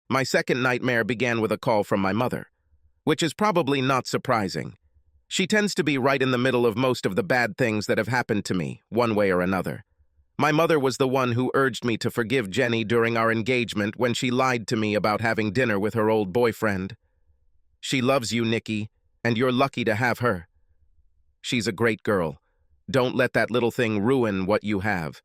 My second nightmare began with a call from my mother, which is probably not surprising. She tends to be right in the middle of most of the bad things that have happened to me, one way or another. My mother was the one who urged me to forgive Jenny during our engagement when she lied to me about having dinner with her old boyfriend. She loves you, Nikki, and you're lucky to have her. She's a great girl. Don't let that little thing ruin what you have.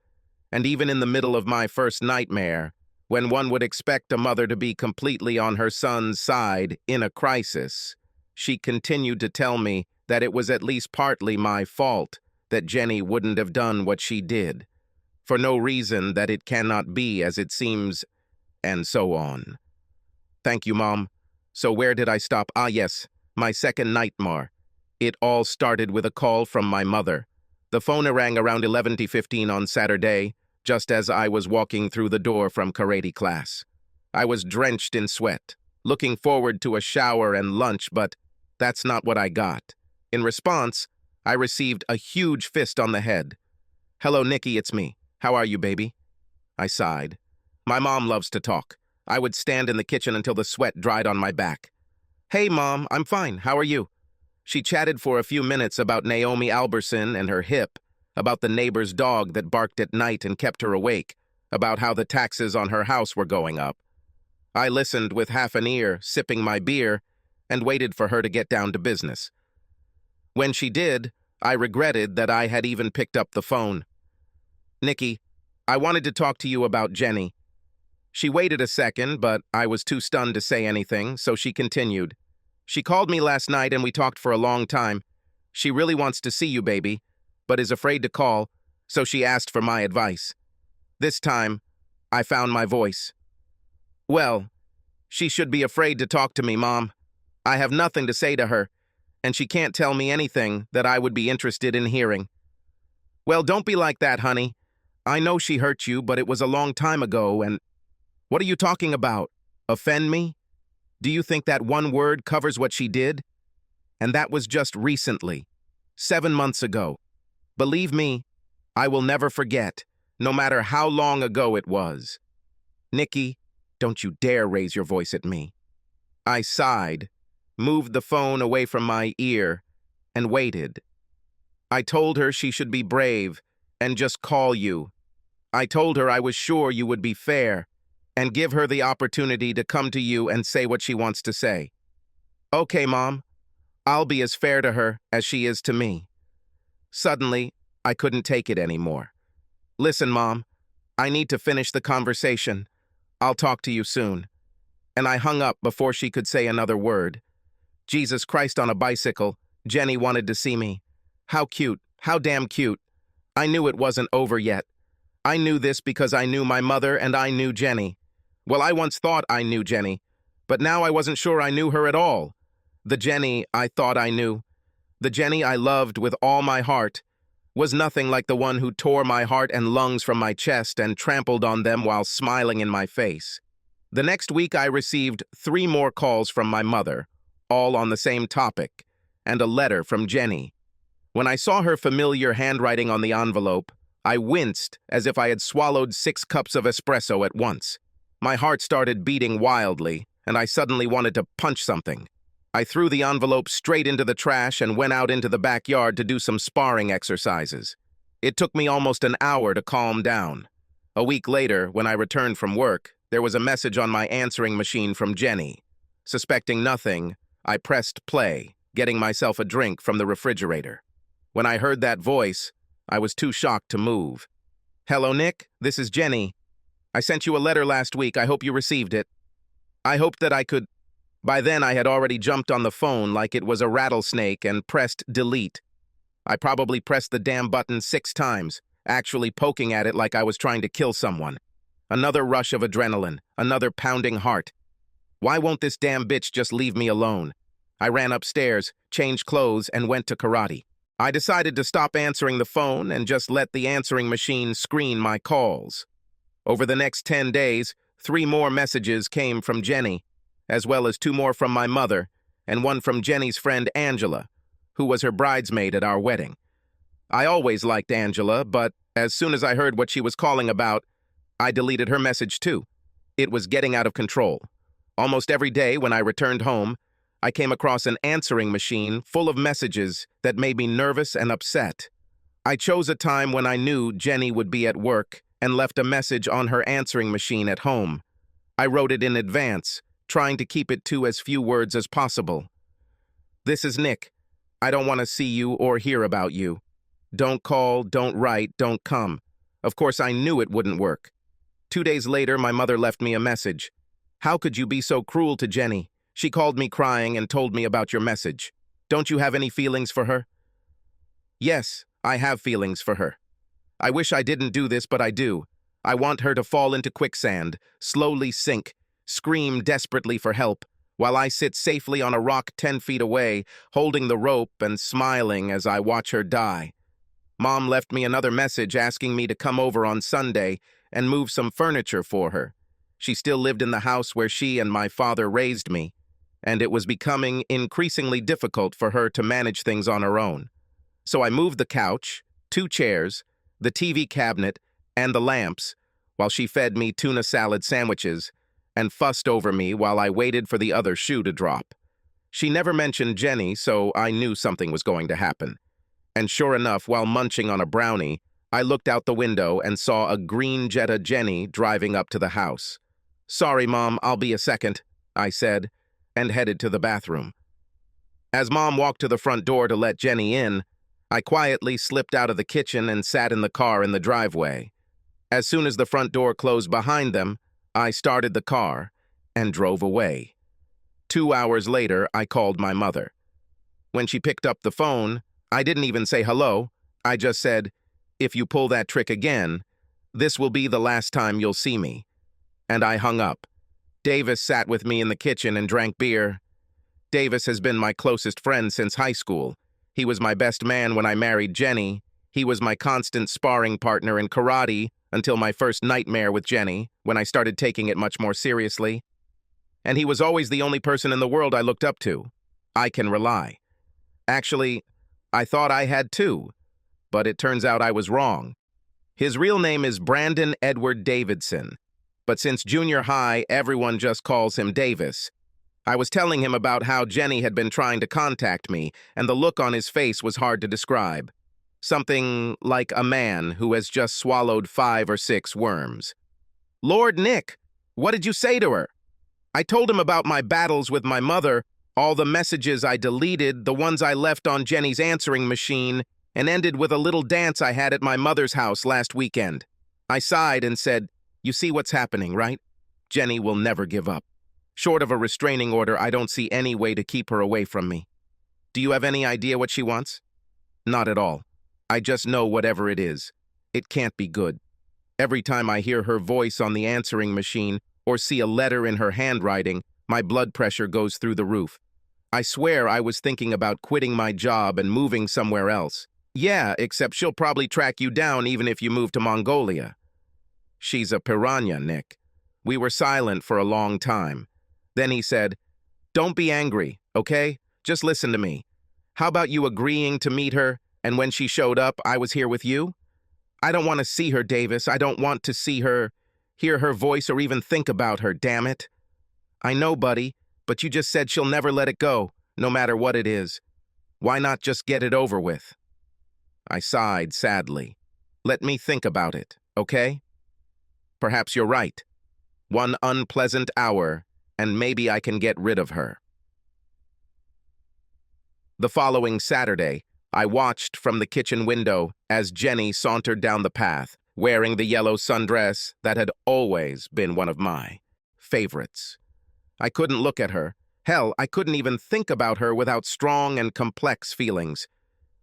And even in the middle of my first nightmare, when one would expect a mother to be completely on her son's side in a crisis, she continued to tell me that it was at least partly my fault that Jenny wouldn't have done what she did, for no reason that it cannot be as it seems, and so on. Thank you, Mom. So where did I stop? Ah, yes, my second nightmare. It all started with a call from my mother. The phone rang around 11:15 on Saturday, just as I was walking through the door from karate class. I was drenched in sweat, looking forward to a shower and lunch, but that's not what I got. In response, I received a huge fist on the head. "Hello, Nikki, it's me. How are you, baby?" I sighed. My mom loves to talk. I would stand in the kitchen until the sweat dried on my back. "Hey, Mom, I'm fine. How are you?" She chatted for a few minutes about Naomi Alberson and her hip, about the neighbor's dog that barked at night and kept her awake, about how the taxes on her house were going up. I listened with half an ear, sipping my beer, and waited for her to get down to business. When she did, I regretted that I had even picked up the phone. "Nikki, I wanted to talk to you about Jenny." She waited a second, but I was too stunned to say anything, so she continued. "She called me last night and we talked for a long time. She really wants to see you, baby, but is afraid to call, so she asked for my advice. This time, I found my voice. Well, she should be afraid to talk to me, Mom. I have nothing to say to her, and she can't tell me anything that I would be interested in hearing." "Well, don't be like that, honey. I know she hurt you, but it was a long time ago, and—" "What are you talking about? Offend me? Do you think that one word covers what she did? And that was just recently, 7 months ago. Believe me, I will never forget, no matter how long ago it was." "Nikki, don't you dare raise your voice at me." I sighed, moved the phone away from my ear, and waited. I told her she should be brave and just call you. I told her I was sure you would be fair and give her the opportunity to come to you and say what she wants to say. "Okay, Mom, I'll be as fair to her as she is to me." Suddenly, I couldn't take it anymore. "Listen, Mom, I need to finish the conversation. I'll talk to you soon." And I hung up before she could say another word. Jesus Christ on a bicycle, Jenny wanted to see me. How cute, how damn cute. I knew it wasn't over yet. I knew this because I knew my mother and I knew Jenny. Well, I once thought I knew Jenny, but now I wasn't sure I knew her at all. The Jenny I thought I knew, the Jenny I loved with all my heart, was nothing like the one who tore my heart and lungs from my chest and trampled on them while smiling in my face. The next week I received 3 more calls from my mother, all on the same topic, and a letter from Jenny. When I saw her familiar handwriting on the envelope, I winced as if I had swallowed 6 cups of espresso at once. My heart started beating wildly, and I suddenly wanted to punch something. I threw the envelope straight into the trash and went out into the backyard to do some sparring exercises. It took me almost an hour to calm down. A week later, when I returned from work, there was a message on my answering machine from Jenny. Suspecting nothing, I pressed play, getting myself a drink from the refrigerator. When I heard that voice, I was too shocked to move. "Hello, Nick. This is Jenny. I sent you a letter last week. I hope you received it." I hoped that I could... By then, I had already jumped on the phone like it was a rattlesnake and pressed delete. I probably pressed the damn button 6 times, actually poking at it like I was trying to kill someone. Another rush of adrenaline, another pounding heart. Why won't this damn bitch just leave me alone? I ran upstairs, changed clothes, and went to karate. I decided to stop answering the phone and just let the answering machine screen my calls. Over the next 10 days, 3 more messages came from Jenny, as well as 2 more from my mother, and 1 from Jenny's friend Angela, who was her bridesmaid at our wedding. I always liked Angela, but as soon as I heard what she was calling about, I deleted her message too. It was getting out of control. Almost every day when I returned home, I came across an answering machine full of messages that made me nervous and upset. I chose a time when I knew Jenny would be at work and left a message on her answering machine at home. I wrote it in advance, trying to keep it to as few words as possible. "This is Nick. I don't want to see you or hear about you. Don't call, don't write, don't come." Of course, I knew it wouldn't work. 2 days later, my mother left me a message. "How could you be so cruel to Jenny? She called me crying and told me about your message. Don't you have any feelings for her?" Yes, I have feelings for her. I wish I didn't do this, but I do. I want her to fall into quicksand, slowly sink, scream desperately for help, while I sit safely on a rock 10 feet away, holding the rope and smiling as I watch her die. Mom left me another message asking me to come over on Sunday and move some furniture for her. She still lived in the house where she and my father raised me, and it was becoming increasingly difficult for her to manage things on her own. So I moved the couch, 2 chairs, the TV cabinet, and the lamps, while she fed me tuna salad sandwiches and fussed over me while I waited for the other shoe to drop. She never mentioned Jenny, so I knew something was going to happen. And sure enough, while munching on a brownie, I looked out the window and saw a green Jetta Jenny driving up to the house. "Sorry, Mom, I'll be a second," I said, and headed to the bathroom. As Mom walked to the front door to let Jenny in, I quietly slipped out of the kitchen and sat in the car in the driveway. As soon as the front door closed behind them, I started the car and drove away. 2 hours later, I called my mother. When she picked up the phone, I didn't even say hello. I just said, "If you pull that trick again, this will be the last time you'll see me." And I hung up. Davis sat with me in the kitchen and drank beer. Davis has been my closest friend since high school. He was my best man when I married Jenny. He was my constant sparring partner in karate until my first nightmare with Jenny, when I started taking it much more seriously. And he was always the only person in the world I looked up to. I can rely. Actually, I thought I had too, but it turns out I was wrong. His real name is Brandon Edward Davidson, but since junior high, everyone just calls him Davis. I was telling him about how Jenny had been trying to contact me, and the look on his face was hard to describe. Something like a man who has just swallowed 5 or 6 worms. "Lord Nick, what did you say to her?" I told him about my battles with my mother, all the messages I deleted, the ones I left on Jenny's answering machine, and ended with a little dance I had at my mother's house last weekend. I sighed and said, "You see what's happening, right? Jenny will never give up. Short of a restraining order, I don't see any way to keep her away from me. Do you have any idea what she wants?" "Not at all. I just know whatever it is, it can't be good. Every time I hear her voice on the answering machine or see a letter in her handwriting, my blood pressure goes through the roof. I swear I was thinking about quitting my job and moving somewhere else. Yeah, except she'll probably track you down even if you move to Mongolia." "She's a piranha, Nick." We were silent for a long time. Then he said, "Don't be angry, okay? Just listen to me. How about you agreeing to meet her, and when she showed up, I was here with you? I don't want to see her, Davis. I don't want to see her, hear her voice, or even think about her, damn it." "I know, buddy, but you just said she'll never let it go, no matter what it is. Why not just get it over with?" I sighed sadly. "Let me think about it, okay? Perhaps you're right. One unpleasant hour, and maybe I can get rid of her." The following Saturday, I watched from the kitchen window as Jenny sauntered down the path, wearing the yellow sundress that had always been one of my favorites. I couldn't look at her. Hell, I couldn't even think about her without strong and complex feelings.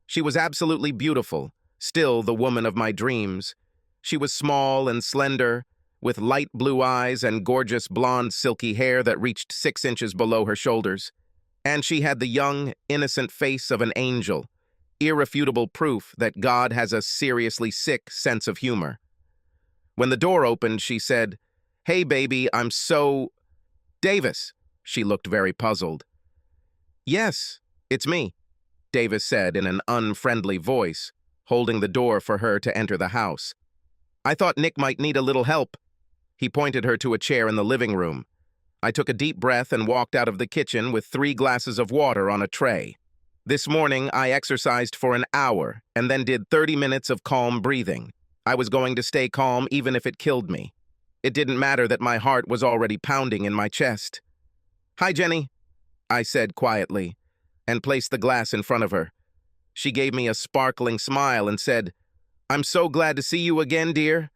She was absolutely beautiful, still the woman of my dreams. She was small and slender, with light blue eyes and gorgeous blonde silky hair that reached 6 inches below her shoulders. And she had the young, innocent face of an angel, irrefutable proof that God has a seriously sick sense of humor. When the door opened, she said, "Hey, baby, I'm so—" "Davis." She looked very puzzled. "Yes, it's me," Davis said in an unfriendly voice, holding the door for her to enter the house. "I thought Nick might need a little help." He pointed her to a chair in the living room. I took a deep breath and walked out of the kitchen with 3 glasses of water on a tray. This morning, I exercised for an hour and then did 30 minutes of calm breathing. I was going to stay calm even if it killed me. It didn't matter that my heart was already pounding in my chest. "Hi, Jenny," I said quietly, and placed the glass in front of her. She gave me a sparkling smile and said, "I'm so glad to see you again, dear."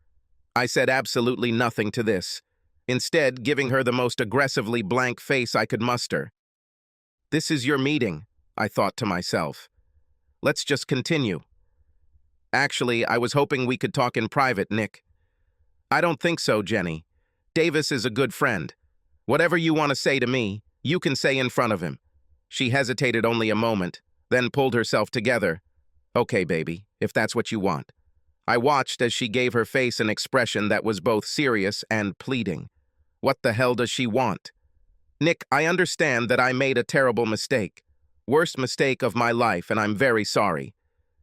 I said absolutely nothing to this, instead giving her the most aggressively blank face I could muster. "This is your meeting," I thought to myself. "Let's just continue." "Actually, I was hoping we could talk in private, Nick." "I don't think so, Jenny. Davis is a good friend. Whatever you want to say to me, you can say in front of him." She hesitated only a moment, then pulled herself together. "Okay, baby, if that's what you want." I watched as she gave her face an expression that was both serious and pleading. What the hell does she want? "Nick, I understand that I made a terrible mistake. Worst mistake of my life, and I'm very sorry.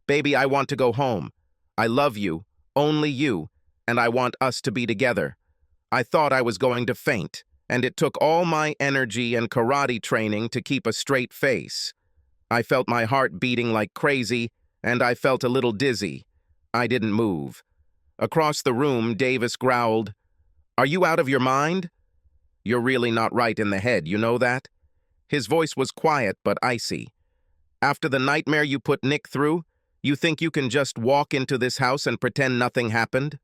Baby, I want to go home. I love you, only you, and I want us to be together." I thought I was going to faint, and it took all my energy and karate training to keep a straight face. I felt my heart beating like crazy, and I felt a little dizzy. I didn't move. Across the room, Davis growled, "Are you out of your mind? You're really not right in the head, you know that?" His voice was quiet but icy. "After the nightmare you put Nick through, you think you can just walk into this house and pretend nothing happened?"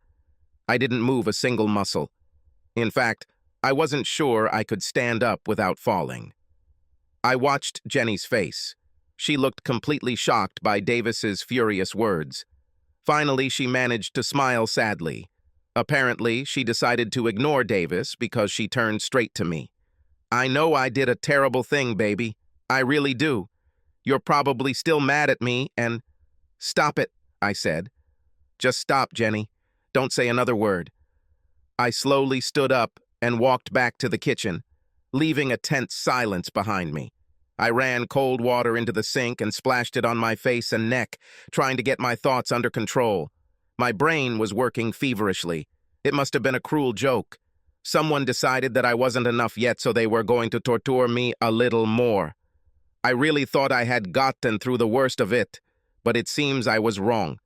I didn't move a single muscle. In fact, I wasn't sure I could stand up without falling. I watched Jenny's face. She looked completely shocked by Davis's furious words. Finally, she managed to smile sadly. Apparently, she decided to ignore Davis because she turned straight to me. "I know I did a terrible thing, baby. I really do. You're probably still mad at me and—" "Stop it," I said. "Just stop, Jenny. Don't say another word." I slowly stood up and walked back to the kitchen, leaving a tense silence behind me. I ran cold water into the sink and splashed it on my face and neck, trying to get my thoughts under control. My brain was working feverishly. It must have been a cruel joke. Someone decided that I wasn't enough yet, so they were going to torture me a little more. I really thought I had gotten through the worst of it, but it seems I was wrong.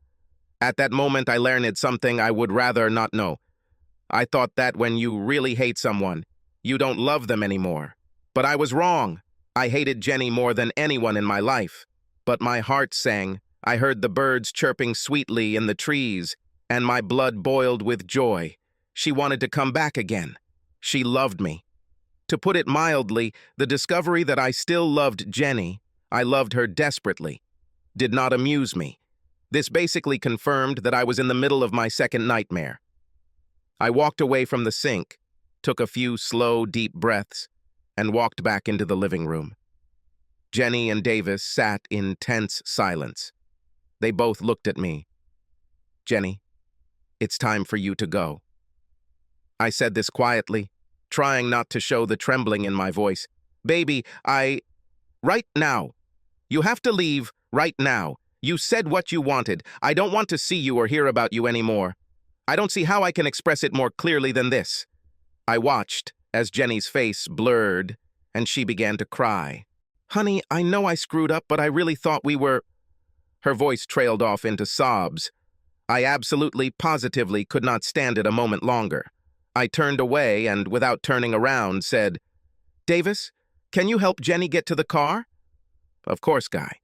At that moment, I learned something I would rather not know. I thought that when you really hate someone, you don't love them anymore. But I was wrong. I hated Jenny more than anyone in my life. But my heart sang. I heard the birds chirping sweetly in the trees, and my blood boiled with joy. She wanted to come back again. She loved me. To put it mildly, the discovery that I still loved Jenny, I loved her desperately, did not amuse me. This basically confirmed that I was in the middle of my second nightmare. I walked away from the sink, took a few slow, deep breaths, and walked back into the living room. Jenny and Davis sat in tense silence. They both looked at me. "Jenny, it's time for you to go." I said this quietly, trying not to show the trembling in my voice. "Baby, right now. You have to leave right now. You said what you wanted. I don't want to see you or hear about you anymore. I don't see how I can express it more clearly than this." I watched as Jenny's face blurred, and she began to cry. "Honey, I know I screwed up, but I really thought we were—" Her voice trailed off into sobs. I absolutely, positively could not stand it a moment longer. I turned away and, without turning around, said, "Davis, can you help Jenny get to the car?" "Of course, Guy."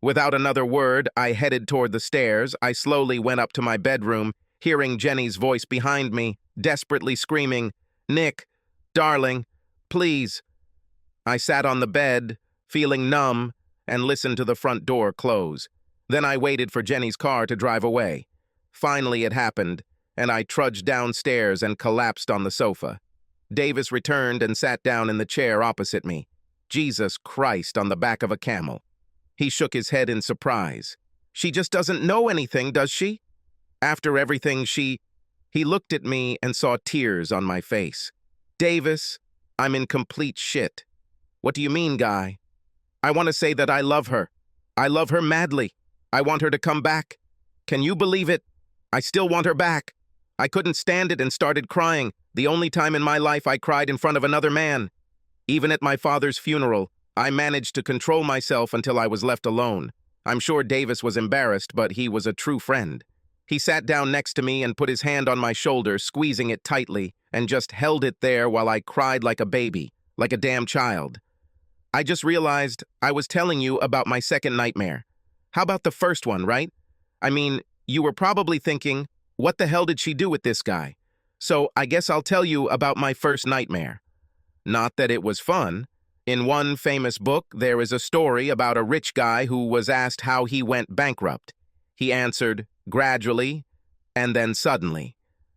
Without another word, I headed toward the stairs. I slowly went up to my bedroom, hearing Jenny's voice behind me, desperately screaming, "Nick, darling, please." I sat on the bed, feeling numb, and listened to the front door close. Then I waited for Jenny's car to drive away. Finally, it happened, and I trudged downstairs and collapsed on the sofa. Davis returned and sat down in the chair opposite me. Jesus Christ, on the back of a camel. He shook his head in surprise. "She just doesn't know anything, does she? After everything He looked at me and saw tears on my face. "Davis, I'm in complete shit." "What do you mean, Guy?" "I want to say that I love her. I love her madly. I want her to come back. Can you believe it? I still want her back. I couldn't stand it and started crying, the only time in my life I cried in front of another man. Even at my father's funeral, I managed to control myself until I was left alone. I'm sure Davis was embarrassed, but he was a true friend. He sat down next to me and put his hand on my shoulder, squeezing it tightly, and just held it there while I cried like a baby, like a damn child. I just realized I was telling you about my second nightmare. How about the first one, right? I mean, you were probably thinking, what the hell did she do with this guy? So I guess I'll tell you about my first nightmare. Not that it was fun. In one famous book, there is a story about a rich guy who was asked how he went bankrupt. He answered, gradually, and then suddenly.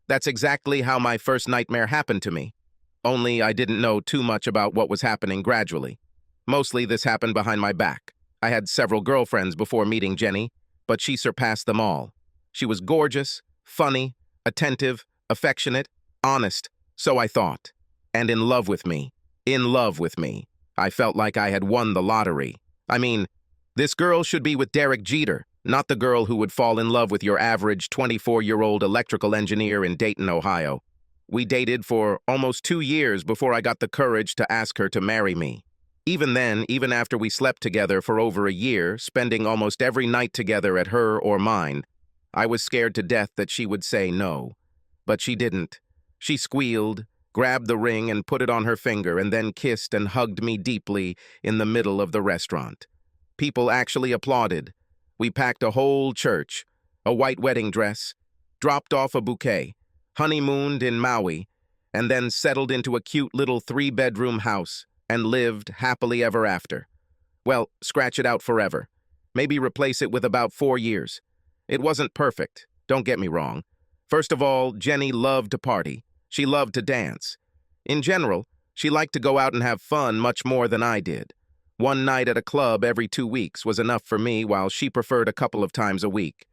That's exactly how my first nightmare happened to me. Only I didn't know too much about what was happening gradually. Mostly this happened behind my back. I had several girlfriends before meeting Jenny, but she surpassed them all. She was gorgeous, funny, attentive, affectionate, honest, so I thought. And in love with me. In love with me. I felt like I had won the lottery. I mean, this girl should be with Derek Jeter, not the girl who would fall in love with your average 24-year-old electrical engineer in Dayton, Ohio. We dated for almost 2 years before I got the courage to ask her to marry me. Even then, even after we slept together for over a year, spending almost every night together at her or mine, I was scared to death that she would say no. But she didn't. She squealed, grabbed the ring and put it on her finger, and then kissed and hugged me deeply in the middle of the restaurant. People actually applauded. We packed a whole church, a white wedding dress, dropped off a bouquet, honeymooned in Maui, and then settled into a cute little 3-bedroom house and lived happily ever after. Well, scratch it out forever. Maybe replace it with about 4 years. It wasn't perfect, don't get me wrong. First of all, Jenny loved to party. She loved to dance. In general, she liked to go out and have fun much more than I did. One night at a club every 2 weeks was enough for me, while she preferred a couple of times a week.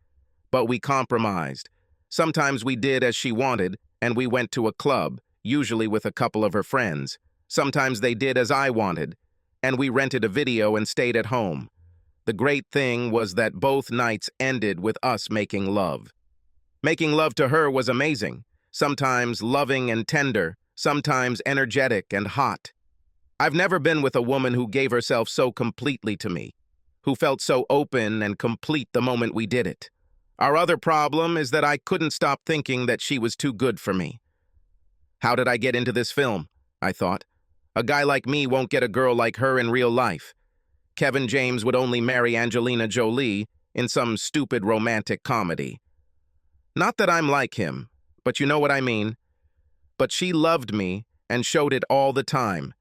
But we compromised. Sometimes we did as she wanted, and we went to a club, usually with a couple of her friends. Sometimes they did as I wanted, and we rented a video and stayed at home. The great thing was that both nights ended with us making love. Making love to her was amazing, sometimes loving and tender, sometimes energetic and hot. I've never been with a woman who gave herself so completely to me, who felt so open and complete the moment we did it. Our other problem is that I couldn't stop thinking that she was too good for me. How did I get into this film? I thought. A guy like me won't get a girl like her in real life. Kevin James would only marry Angelina Jolie in some stupid romantic comedy. Not that I'm like him, but you know what I mean. But she loved me and showed it all the time.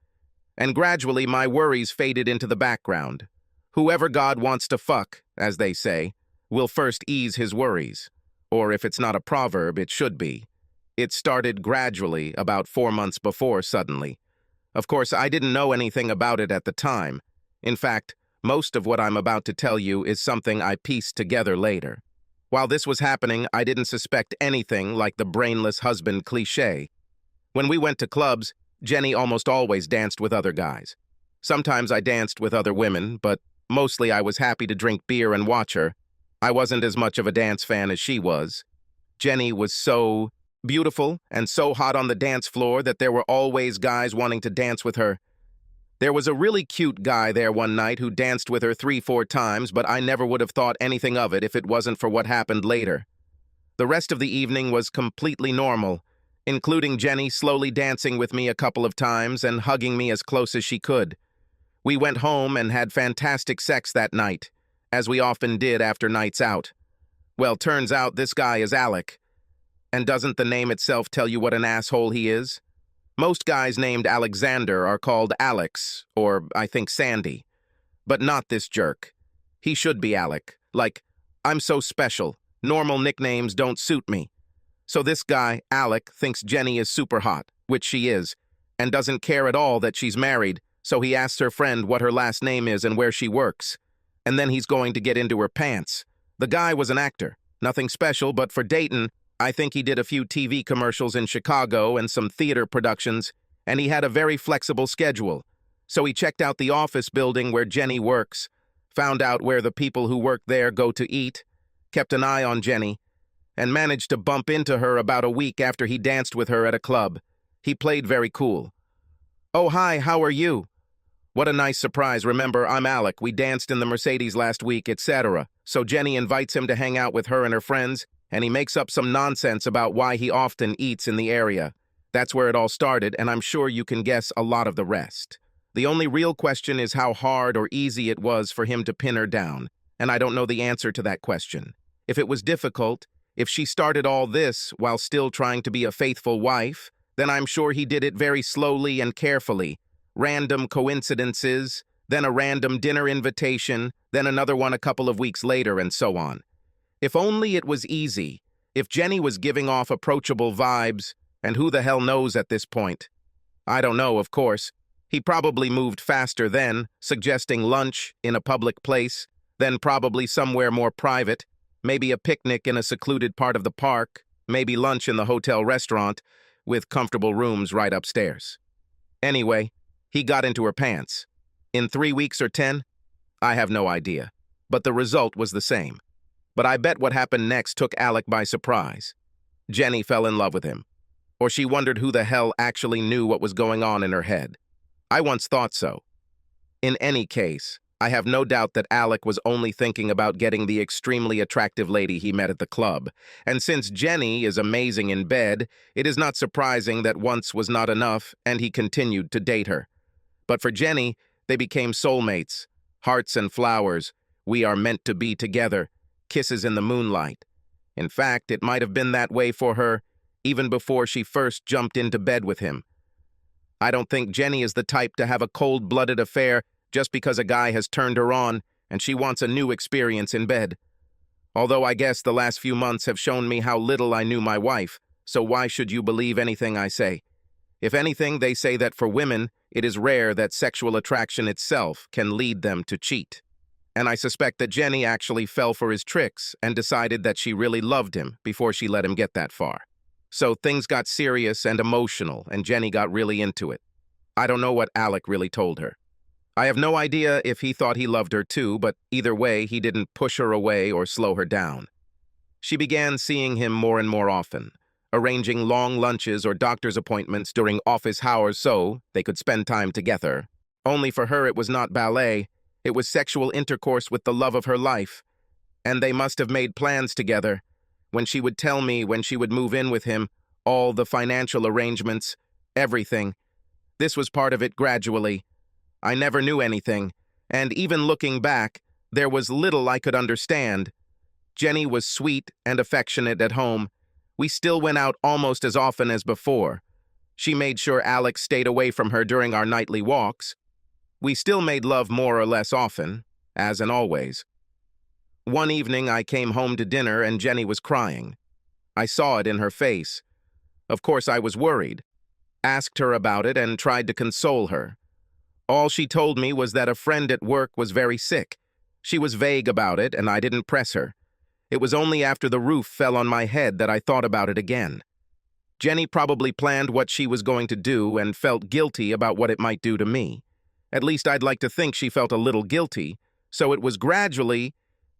And gradually my worries faded into the background. Whoever God wants to fuck, as they say, will first ease his worries. Or if it's not a proverb, it should be. It started gradually, about 4 months before suddenly. Of course, I didn't know anything about it at the time. In fact, most of what I'm about to tell you is something I pieced together later. While this was happening, I didn't suspect anything like the brainless husband cliché. When we went to clubs, Jenny almost always danced with other guys. Sometimes I danced with other women, but mostly I was happy to drink beer and watch her. I wasn't as much of a dance fan as she was. Jenny was so beautiful and so hot on the dance floor that there were always guys wanting to dance with her. There was a really cute guy there one night who danced with her 3-4 times, but I never would have thought anything of it if it wasn't for what happened later. The rest of the evening was completely normal, including Jenny slowly dancing with me a couple of times and hugging me as close as she could. We went home and had fantastic sex that night, as we often did after nights out. Well, turns out this guy is Alec. And doesn't the name itself tell you what an asshole he is? Most guys named Alexander are called Alex, or I think Sandy. But not this jerk. He should be Alec. Like, I'm so special. Normal nicknames don't suit me. So this guy, Alec, thinks Jenny is super hot, which she is, and doesn't care at all that she's married, so he asks her friend what her last name is and where she works. And then he's going to get into her pants. The guy was an actor. Nothing special, but for Dayton, I think he did a few TV commercials in Chicago and some theater productions, and he had a very flexible schedule. So he checked out the office building where Jenny works, found out where the people who work there go to eat, kept an eye on Jenny, and managed to bump into her about a week after he danced with her at a club. He played very cool. "Oh, hi, how are you?" "What a nice surprise. Remember, I'm Alec. We danced in the Mercedes last week, etc." So Jenny invites him to hang out with her and her friends, and he makes up some nonsense about why he often eats in the area. That's where it all started, and I'm sure you can guess a lot of the rest. The only real question is how hard or easy it was for him to pin her down, and I don't know the answer to that question. If it was difficult, if she started all this while still trying to be a faithful wife, then I'm sure he did it very slowly and carefully. Random coincidences, then a random dinner invitation, then another one a couple of weeks later, and so on. If only it was easy, if Jenny was giving off approachable vibes, and who the hell knows at this point? I don't know, of course. He probably moved faster then, suggesting lunch in a public place, then probably somewhere more private, maybe a picnic in a secluded part of the park, maybe lunch in the hotel restaurant, with comfortable rooms right upstairs. Anyway, he got into her pants. In 3 weeks or 10? I have no idea. But the result was the same. But I bet what happened next took Alec by surprise. Jenny fell in love with him. Or she wondered who the hell actually knew what was going on in her head. I once thought so. In any case, I have no doubt that Alec was only thinking about getting the extremely attractive lady he met at the club. And since Jenny is amazing in bed, it is not surprising that once was not enough and he continued to date her. But for Jenny, they became soulmates, hearts and flowers, we are meant to be together, kisses in the moonlight. In fact, it might have been that way for her even before she first jumped into bed with him. I don't think Jenny is the type to have a cold-blooded affair just because a guy has turned her on and she wants a new experience in bed. Although I guess the last few months have shown me how little I knew my wife, so why should you believe anything I say? If anything, they say that for women, it is rare that sexual attraction itself can lead them to cheat. And I suspect that Jenny actually fell for his tricks and decided that she really loved him before she let him get that far. So things got serious and emotional, and Jenny got really into it. I don't know what Alec really told her. I have no idea if he thought he loved her too, but either way, he didn't push her away or slow her down. She began seeing him more and more often, arranging long lunches or doctor's appointments during office hours so they could spend time together. Only for her it was not ballet, it was sexual intercourse with the love of her life. And they must have made plans together. When she would tell me when she would move in with him, all the financial arrangements, everything. This was part of it gradually. I never knew anything, and even looking back, there was little I could understand. Jenny was sweet and affectionate at home. We still went out almost as often as before. She made sure Alex stayed away from her during our nightly walks. We still made love more or less often, as in always. One evening I came home to dinner and Jenny was crying. I saw it in her face. Of course I was worried. Asked her about it and tried to console her. All she told me was that a friend at work was very sick. She was vague about it and I didn't press her. It was only after the roof fell on my head that I thought about it again. Jenny probably planned what she was going to do and felt guilty about what it might do to me. At least I'd like to think she felt a little guilty, so it was gradually.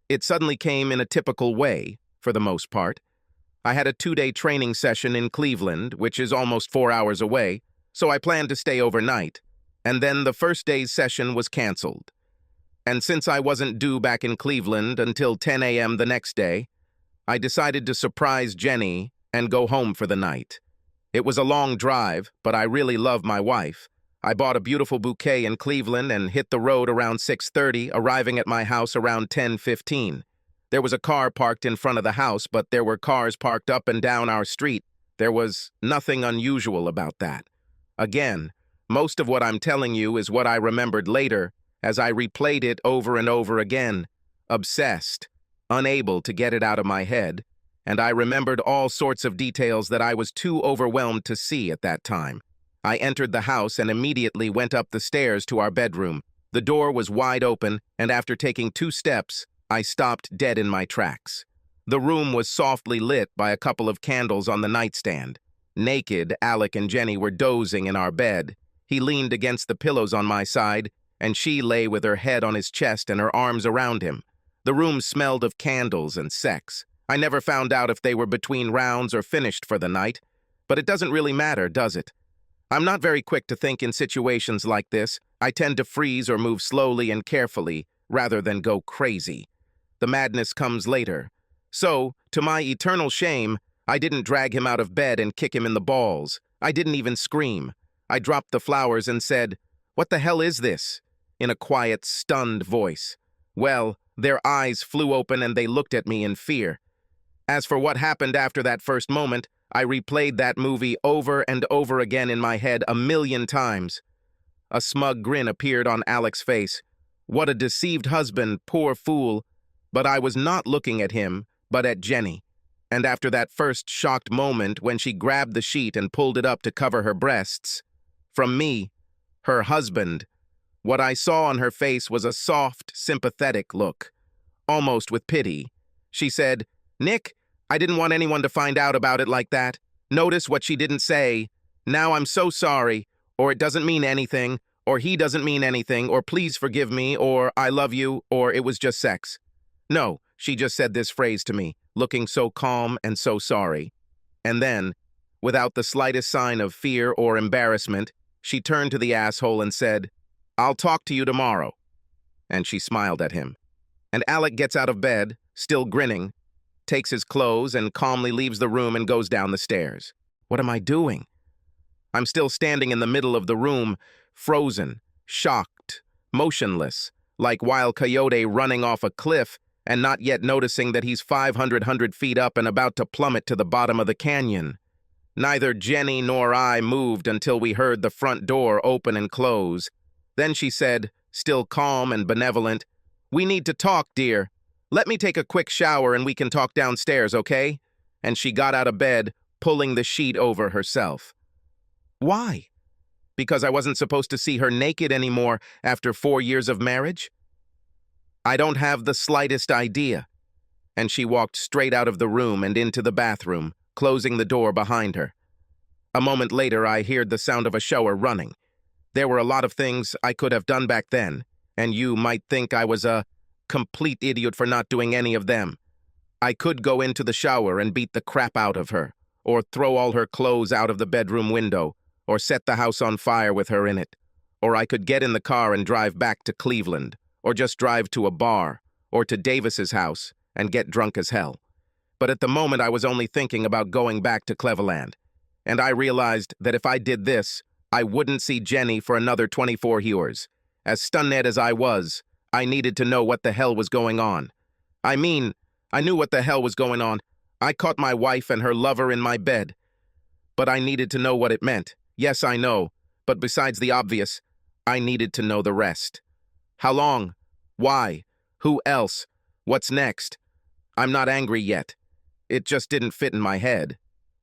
It suddenly came in a typical way, for the most part. I had a 2-day training session in Cleveland, which is almost 4 hours away, so I planned to stay overnight. And then the first day's session was canceled. And since I wasn't due back in Cleveland until 10 a.m. the next day, I decided to surprise Jenny and go home for the night. It was a long drive, but I really love my wife. I bought a beautiful bouquet in Cleveland and hit the road around 6:30, arriving at my house around 10:15. There was a car parked in front of the house, but there were cars parked up and down our street. There was nothing unusual about that. Again, most of what I'm telling you is what I remembered later as I replayed it over and over again, obsessed, unable to get it out of my head, and I remembered all sorts of details that I was too overwhelmed to see at that time. I entered the house and immediately went up the stairs to our bedroom. The door was wide open, and after taking 2 steps, I stopped dead in my tracks. The room was softly lit by a couple of candles on the nightstand. Naked, Alec and Jenny were dozing in our bed. He leaned against the pillows on my side, and she lay with her head on his chest and her arms around him. The room smelled of candles and sex. I never found out if they were between rounds or finished for the night, but it doesn't really matter, does it? I'm not very quick to think in situations like this. I tend to freeze or move slowly and carefully, rather than go crazy. The madness comes later. So, to my eternal shame, I didn't drag him out of bed and kick him in the balls. I didn't even scream. I dropped the flowers and said, "What the hell is this?" in a quiet, stunned voice. Well, their eyes flew open and they looked at me in fear. As for what happened after that first moment, I replayed that movie over and over again in my head 1,000,000 times. A smug grin appeared on Alec's face. What a deceived husband, poor fool. But I was not looking at him, but at Jenny. And after that first shocked moment when she grabbed the sheet and pulled it up to cover her breasts, from me, her husband, what I saw on her face was a soft, sympathetic look, almost with pity. She said, "Nick, I didn't want anyone to find out about it like that. Notice what she didn't say. Now I'm so sorry, or it doesn't mean anything, or he doesn't mean anything, or please forgive me, or I love you, or it was just sex." No, she just said this phrase to me, looking so calm and so sorry. And then, without the slightest sign of fear or embarrassment, she turned to the asshole and said, "I'll talk to you tomorrow." And she smiled at him. And Alec gets out of bed, still grinning, takes his clothes and calmly leaves the room and goes down the stairs. What am I doing? I'm still standing in the middle of the room, frozen, shocked, motionless, like Wild Coyote running off a cliff and not yet noticing that he's 500 feet up and about to plummet to the bottom of the canyon. Neither Jenny nor I moved until we heard the front door open and close. Then she said, still calm and benevolent, "We need to talk, dear. Let me take a quick shower and we can talk downstairs, okay?" And she got out of bed, pulling the sheet over herself. Why? Because I wasn't supposed to see her naked anymore after 4 years of marriage? I don't have the slightest idea. And she walked straight out of the room and into the bathroom, closing the door behind her. A moment later, I heard the sound of a shower running. There were a lot of things I could have done back then, and you might think I was a complete idiot for not doing any of them. I could go into the shower and beat the crap out of her, or throw all her clothes out of the bedroom window, or set the house on fire with her in it. Or I could get in the car and drive back to Cleveland, or just drive to a bar, or to Davis's house, and get drunk as hell. But at the moment I was only thinking about going back to Cleveland, and I realized that if I did this, I wouldn't see Jenny for another 24 years. As stunned as I was, I needed to know what the hell was going on. I mean, I knew what the hell was going on. I caught my wife and her lover in my bed. But I needed to know what it meant. Yes, I know. But besides the obvious, I needed to know the rest. How long? Why? Who else? What's next? I'm not angry yet. It just didn't fit in my head.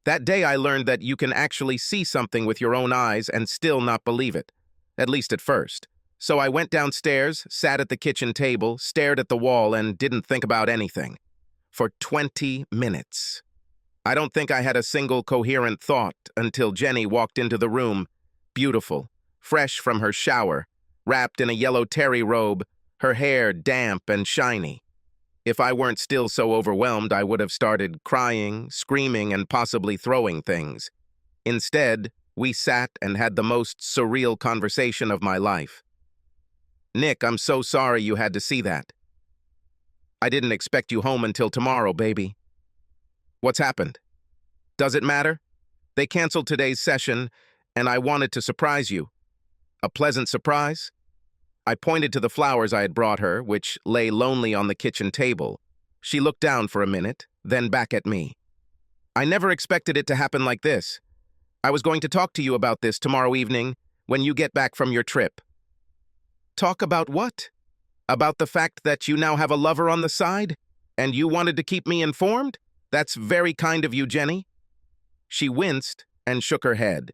That day I learned that you can actually see something with your own eyes and still not believe it. At least at first. So I went downstairs, sat at the kitchen table, stared at the wall, and didn't think about anything. For 20 minutes. I don't think I had a single coherent thought until Jenny walked into the room, beautiful, fresh from her shower, wrapped in a yellow terry robe, her hair damp and shiny. If I weren't still so overwhelmed, I would have started crying, screaming, and possibly throwing things. Instead, we sat and had the most surreal conversation of my life. "Nick, I'm so sorry you had to see that. I didn't expect you home until tomorrow, baby." "What's happened?" "Does it matter? They canceled today's session, and I wanted to surprise you." "A pleasant surprise?" I pointed to the flowers I had brought her, which lay lonely on the kitchen table. She looked down for a minute, then back at me. "I never expected it to happen like this. I was going to talk to you about this tomorrow evening when you get back from your trip." "Talk about what?" "About the fact that you now have a lover on the side, and you wanted to keep me informed? That's very kind of you, Jenny." She winced and shook her head.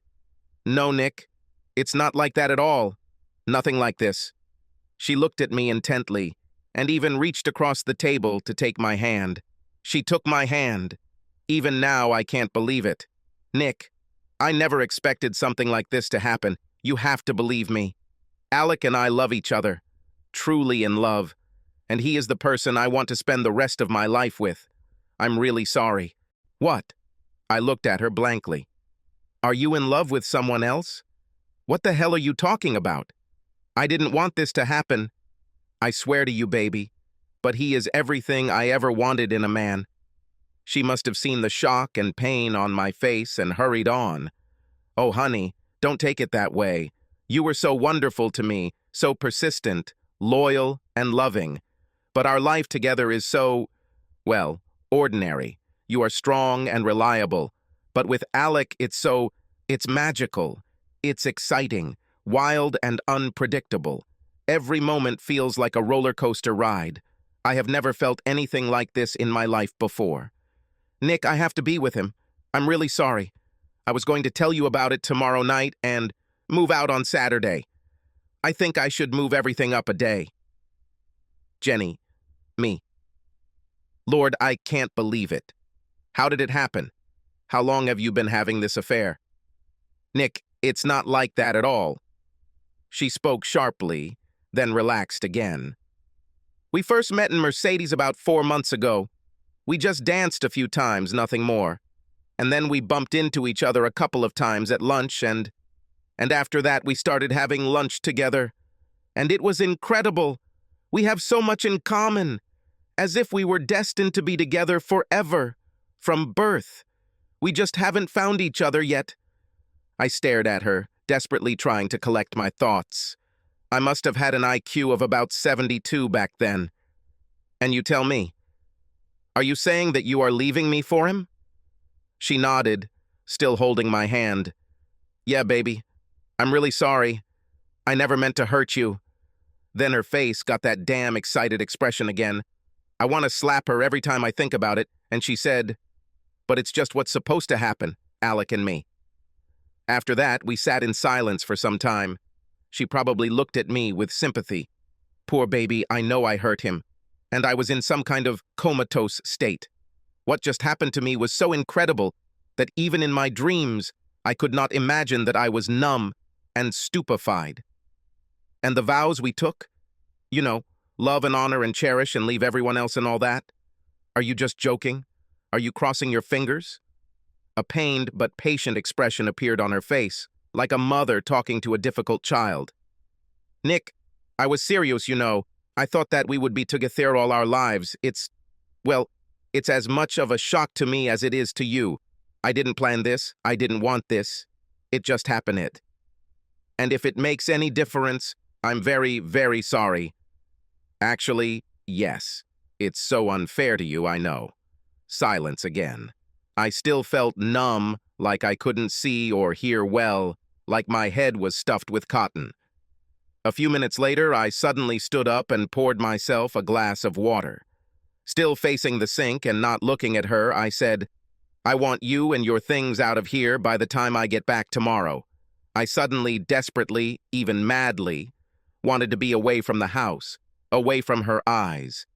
"No, Nick, it's not like that at all. Nothing like this." She looked at me intently, and even reached across the table to take my hand. She took my hand. Even now, I can't believe it. "Nick, I never expected something like this to happen. You have to believe me. Alec and I love each other, truly in love, and he is the person I want to spend the rest of my life with. I'm really sorry. What? I looked at her blankly. Are you in love with someone else? What the hell are you talking about? I didn't want this to happen. I swear to you, baby. But he is everything I ever wanted in a man. She must have seen the shock and pain on my face and hurried on. Oh, honey, don't take it that way. You were so wonderful to me, so persistent, loyal, and loving. But our life together is so, well, ordinary. You are strong and reliable. But with Alec, it's magical. It's exciting, wild, and unpredictable. Every moment feels like a roller coaster ride. I have never felt anything like this in my life before. Nick, I have to be with him. I'm really sorry. I was going to tell you about it tomorrow night and move out on Saturday. I think I should move everything up a day. Jenny, me. Lord, I can't believe it. How did it happen? How long have you been having this affair? Nick, it's not like that at all. She spoke sharply, then relaxed again. We first met in Mercedes about 4 months ago. We just danced a few times, nothing more. And then we bumped into each other a couple of times at lunch, and after that we started having lunch together. And it was incredible. We have so much in common, as if we were destined to be together forever, from birth. We just haven't found each other yet. I stared at her, desperately trying to collect my thoughts. I must have had an IQ of about 72 back then. And you tell me, are you saying that you are leaving me for him? She nodded, still holding my hand. Yeah, baby. I'm really sorry. I never meant to hurt you. Then her face got that damn excited expression again. I want to slap her every time I think about it, and she said, but it's just what's supposed to happen, Alec and me. After that, we sat in silence for some time. She probably looked at me with sympathy. Poor baby, I know I hurt him, and I was in some kind of comatose state. What just happened to me was so incredible that even in my dreams, I could not imagine that I was numb and stupefied. And the vows we took? You know, love and honor and cherish and leave everyone else and all that? Are you just joking? Are you crossing your fingers? A pained but patient expression appeared on her face, like a mother talking to a difficult child. Nick, I was serious, you know. I thought that we would be together all our lives. It's as much of a shock to me as it is to you. I didn't plan this. I didn't want this. It just happened. And if it makes any difference, I'm very, very sorry. Actually, yes. It's so unfair to you, I know. Silence again. I still felt numb, like I couldn't see or hear well, like my head was stuffed with cotton. A few minutes later, I suddenly stood up and poured myself a glass of water. Still facing the sink and not looking at her, I said, I want you and your things out of here by the time I get back tomorrow. I suddenly, desperately, even madly, wanted to be away from the house, away from her eyes.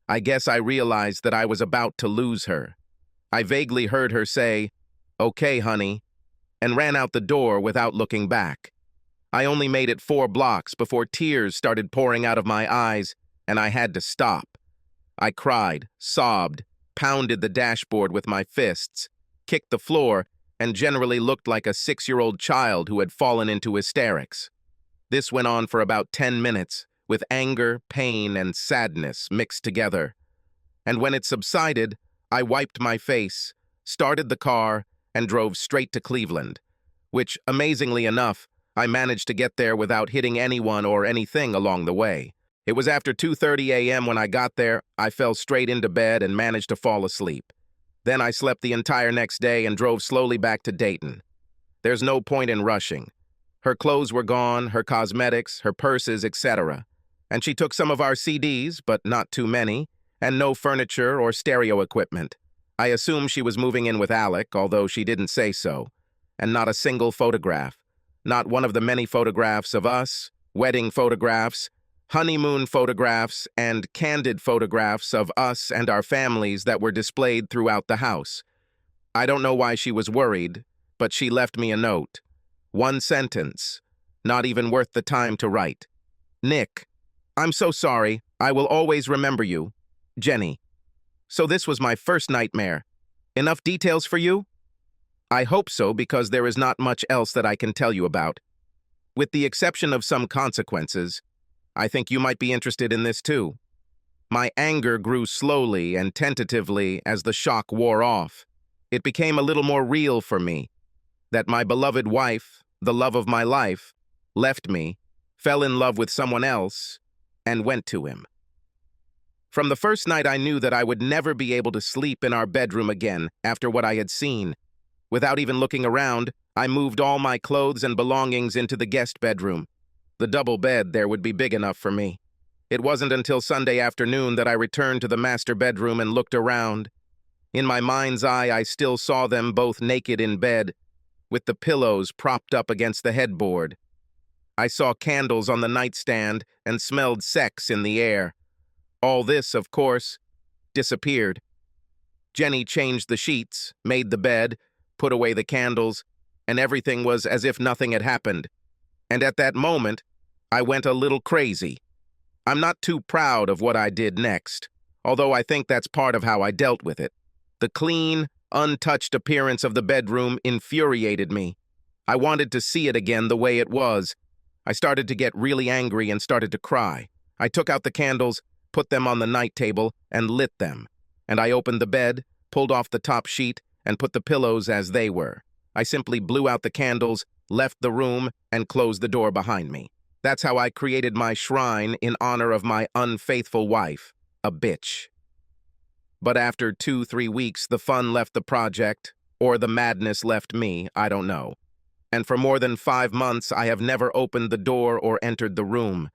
I guess I realized that I was about to lose her. I vaguely heard her say, "Okay, honey," and ran out the door without looking back. I only made it 4 blocks before tears started pouring out of my eyes, and I had to stop. I cried, sobbed, pounded the dashboard with my fists, kicked the floor, and generally looked like a 6-year-old child who had fallen into hysterics. This went on for about 10 minutes, with anger, pain, and sadness mixed together. And when it subsided, I wiped my face, started the car, and drove straight to Cleveland, which, amazingly enough, I managed to get there without hitting anyone or anything along the way. It was after 2:30 a.m. when I got there. I fell straight into bed and managed to fall asleep. Then I slept the entire next day and drove slowly back to Dayton. There's no point in rushing. Her clothes were gone, her cosmetics, her purses, etc. And she took some of our CDs, but not too many, and no furniture or stereo equipment. I assume she was moving in with Alec, although she didn't say so. And not a single photograph. Not one of the many photographs of us, wedding photographs, honeymoon photographs, and candid photographs of us and our families that were displayed throughout the house. I don't know why she was worried, but she left me a note. 1 sentence, not even worth the time to write. Nick, I'm so sorry. I will always remember you. Jenny. So this was my first nightmare. Enough details for you? I hope so, because there is not much else that I can tell you about. With the exception of some consequences, I think you might be interested in this too. My anger grew slowly and tentatively as the shock wore off. It became a little more real for me that my beloved wife, the love of my life, left me, fell in love with someone else, and went to him. From the first night, I knew that I would never be able to sleep in our bedroom again after what I had seen. Without even looking around, I moved all my clothes and belongings into the guest bedroom. The double bed there would be big enough for me. It wasn't until Sunday afternoon that I returned to the master bedroom and looked around. In my mind's eye, I still saw them both naked in bed, with the pillows propped up against the headboard. I saw candles on the nightstand and smelled sex in the air. All this, of course, disappeared. Jenny changed the sheets, made the bed, put away the candles, and everything was as if nothing had happened. And at that moment, I went a little crazy. I'm not too proud of what I did next, although I think that's part of how I dealt with it. The clean, untouched appearance of the bedroom infuriated me. I wanted to see it again the way it was. I started to get really angry and started to cry. I took out the candles, put them on the night table, and lit them. And I opened the bed, pulled off the top sheet, and put the pillows as they were. I simply blew out the candles, left the room, and closed the door behind me. That's how I created my shrine in honor of my unfaithful wife, a bitch. But after 2-3 weeks, the fun left the project, or the madness left me, I don't know. And for more than 5 months, I have never opened the door or entered the room.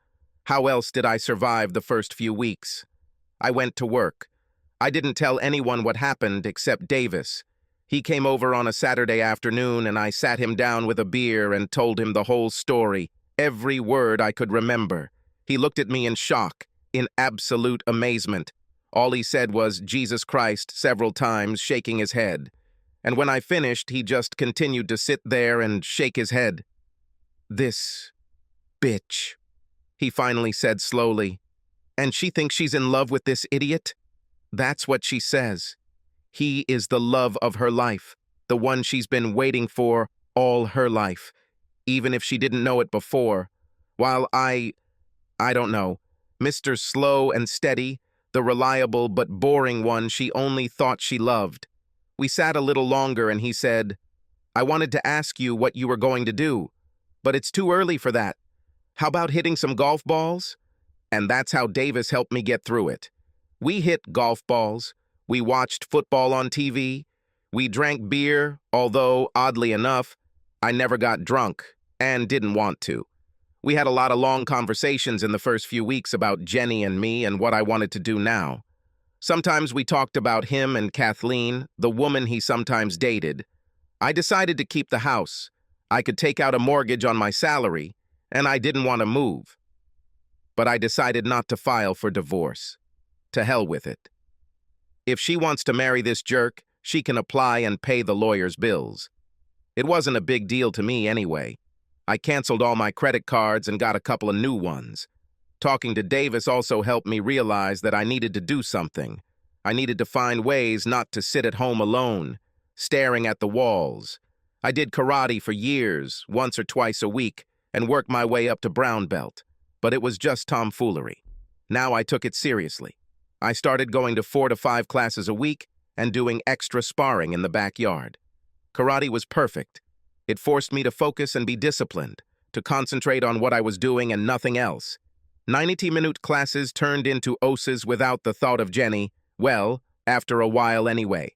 How else did I survive the first few weeks? I went to work. I didn't tell anyone what happened except Davis. He came over on a Saturday afternoon, and I sat him down with a beer and told him the whole story, every word I could remember. He looked at me in shock, in absolute amazement. All he said was, "Jesus Christ," several times, shaking his head. And when I finished, he just continued to sit there and shake his head. "This bitch," he finally said slowly. "And she thinks she's in love with this idiot? That's what she says. He is the love of her life, the one she's been waiting for all her life, even if she didn't know it before. While I don't know, Mr. Slow and Steady, the reliable but boring one she only thought she loved. We sat a little longer and he said, "I wanted to ask you what you were going to do, but it's too early for that. How about hitting some golf balls?" And that's how Davis helped me get through it. We hit golf balls. We watched football on TV. We drank beer, although, oddly enough, I never got drunk and didn't want to. We had a lot of long conversations in the first few weeks about Jenny and me and what I wanted to do now. Sometimes we talked about him and Kathleen, the woman he sometimes dated. I decided to keep the house. I could take out a mortgage on my salary, and I didn't want to move. But I decided not to file for divorce. To hell with it. If she wants to marry this jerk, she can apply and pay the lawyer's bills. It wasn't a big deal to me anyway. I canceled all my credit cards and got a couple of new ones. Talking to Davis also helped me realize that I needed to do something. I needed to find ways not to sit at home alone, staring at the walls. I did karate for years, once or twice a week, and worked my way up to brown belt. But it was just tomfoolery. Now I took it seriously. I started going to 4 to 5 classes a week and doing extra sparring in the backyard. Karate was perfect. It forced me to focus and be disciplined, to concentrate on what I was doing and nothing else. 90-minute classes turned into OSAs without the thought of Jenny, well, after a while anyway.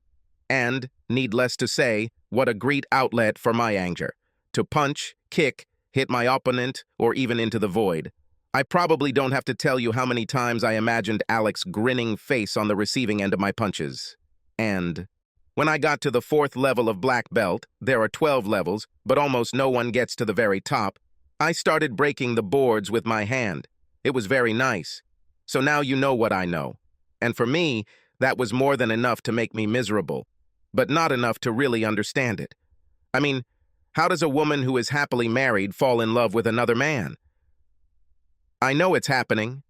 And, needless to say, what a great outlet for my anger. To punch, kick, hit my opponent, or even into the void. I probably don't have to tell you how many times I imagined Alex's grinning face on the receiving end of my punches. And when I got to the 4th level of black belt, there are 12 levels, but almost no one gets to the very top, I started breaking the boards with my hand. It was very nice. So now you know what I know. And for me, that was more than enough to make me miserable, but not enough to really understand it. I mean, how does a woman who is happily married fall in love with another man? I know it's happening,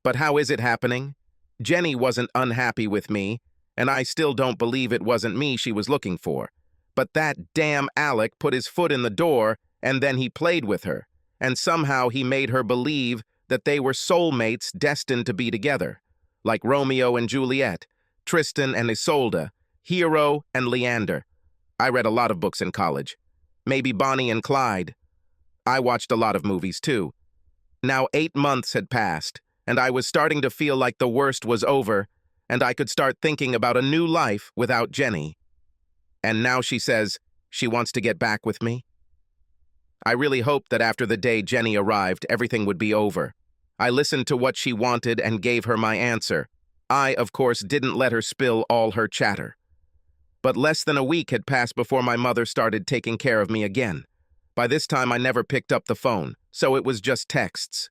but how is it happening? Jenny wasn't unhappy with me, and I still don't believe it wasn't me she was looking for. But that damn Alec put his foot in the door, and then he played with her, and somehow he made her believe that they were soulmates destined to be together, like Romeo and Juliet, Tristan and Isolde, Hero and Leander. I read a lot of books in college. Maybe Bonnie and Clyde. I watched a lot of movies, too. Now 8 months had passed, and I was starting to feel like the worst was over, and I could start thinking about a new life without Jenny. And now she says she wants to get back with me? I really hoped that after the day Jenny arrived, everything would be over. I listened to what she wanted and gave her my answer. I, of course, didn't let her spill all her chatter. But less than a week had passed before my mother started taking care of me again. By this time, I never picked up the phone, so it was just texts.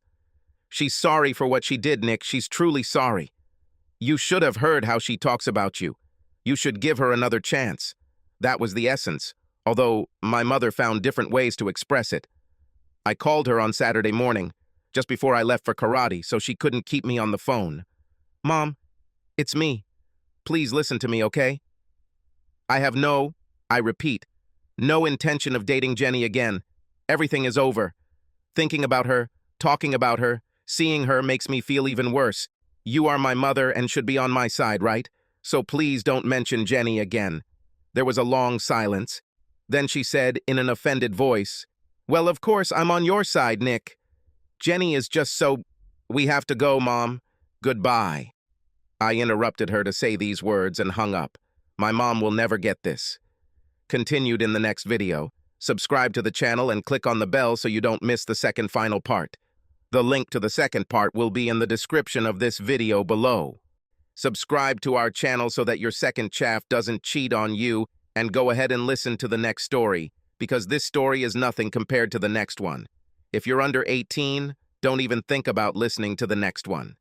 She's sorry for what she did, Nick. She's truly sorry. You should have heard how she talks about you. You should give her another chance. That was the essence, although my mother found different ways to express it. I called her on Saturday morning, just before I left for karate, so she couldn't keep me on the phone. Mom, it's me. Please listen to me, okay? I have I repeat, no intention of dating Jenny again. Everything is over. Thinking about her, talking about her, seeing her makes me feel even worse. You are my mother and should be on my side, right? So please don't mention Jenny again. There was a long silence. Then she said in an offended voice, Well, of course, I'm on your side, Nick. Jenny is just so... We have to go, Mom. Goodbye. I interrupted her to say these words and hung up. My mom will never get this. Continued in the next video. Subscribe to the channel and click on the bell so you don't miss the second final part. The link to the second part will be in the description of this video below. Subscribe to our channel so that your second chaff doesn't cheat on you, and go ahead and listen to the next story, because this story is nothing compared to the next one. If you're under 18, don't even think about listening to the next one.